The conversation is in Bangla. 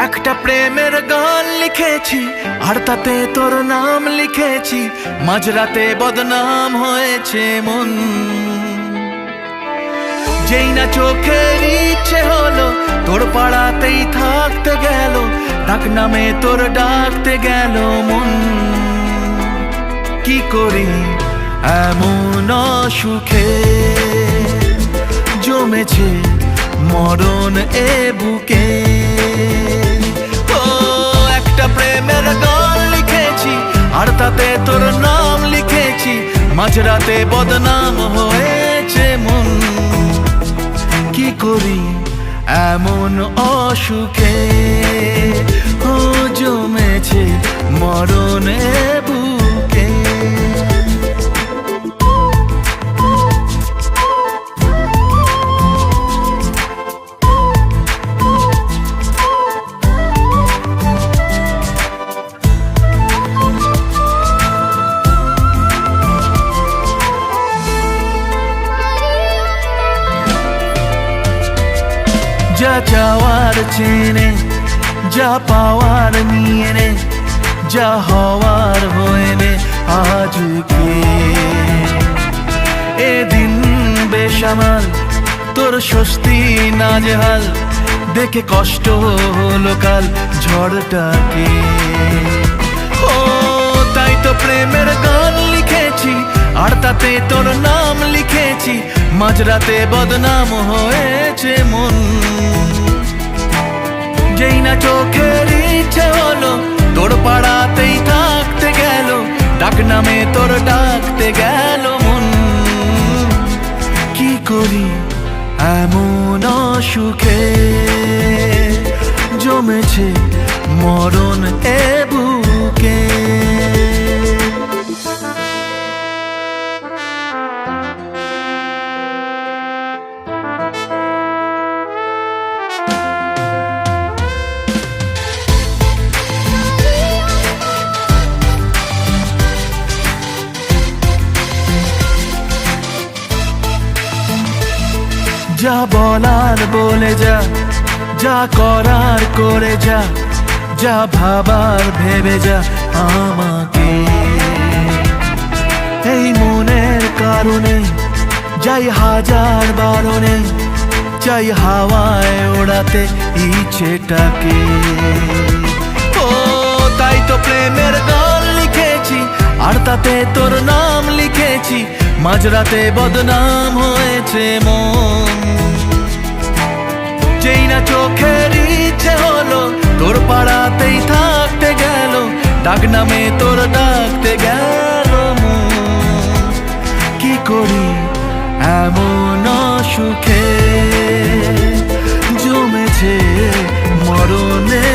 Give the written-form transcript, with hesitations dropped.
একটা প্রেমের গান লিখেছি আর তাতে তোর নাম লিখেছি, মাঝরাতে বদনাম হয়েছে মন। যেই না চোখের ইচ্ছে হলো তোর পাড়াতেই থাকতে গেল, ডাক নামে তোর ডাকতে গেল মন। কি করি এমন অসুখে জমেছে মরণ এ বুকে। ও একটা প্রেমের গান লিখেছি আর তাতে তোর নাম লিখেছি, মাঝরাতে বদনাম হয়েছে মন। কি করি এমন অসুখে ও জমেছে মরণ এ বুকে। যা চাওয়ার চেনে, যা পাওয়ার নিয়ে নে, যা হওয়ার হয়ে নে আজকে। এদিন বেসামাল তোর স্বস্তি নাজেহাল, দেখে কষ্ট হলো কাল ঝড়টাকে। ও তাই তো প্রেমের গান লিখেছি আর তাতে তোর নাম লিখেছি, মাঝরাতে বদনাম হয়েছে মন। যেই না চোখের ইচ্ছে হলো তোর পাড়াতেই থাকতে গেল, ডাক নামে তোর ডাকতে গেল মন। কি করি এমন অসুখে জমেছে মরণ এ বুকে। যা বলার বলে যা, যা করার করে যা, যা ভাবার ভেবে যা আমাকে। এই মনের কারণে যাই হাজার বারণে, চাই হাওয়ায় ওড়াতে ইচ্ছেটাকে। ও তাই তো প্রেমের গান লিখেছি আর তাতে তোর নাম লিখেছি, মাঝরাতে বদনাম হয়েছে মন। যেই না চোখের ইচ্ছে হলো তোর পাড়াতেই থাকতে গেল, ডাক নামে তোর ডাকতে গেল মন। কি করি এমন অসুখে জমেছে মরণে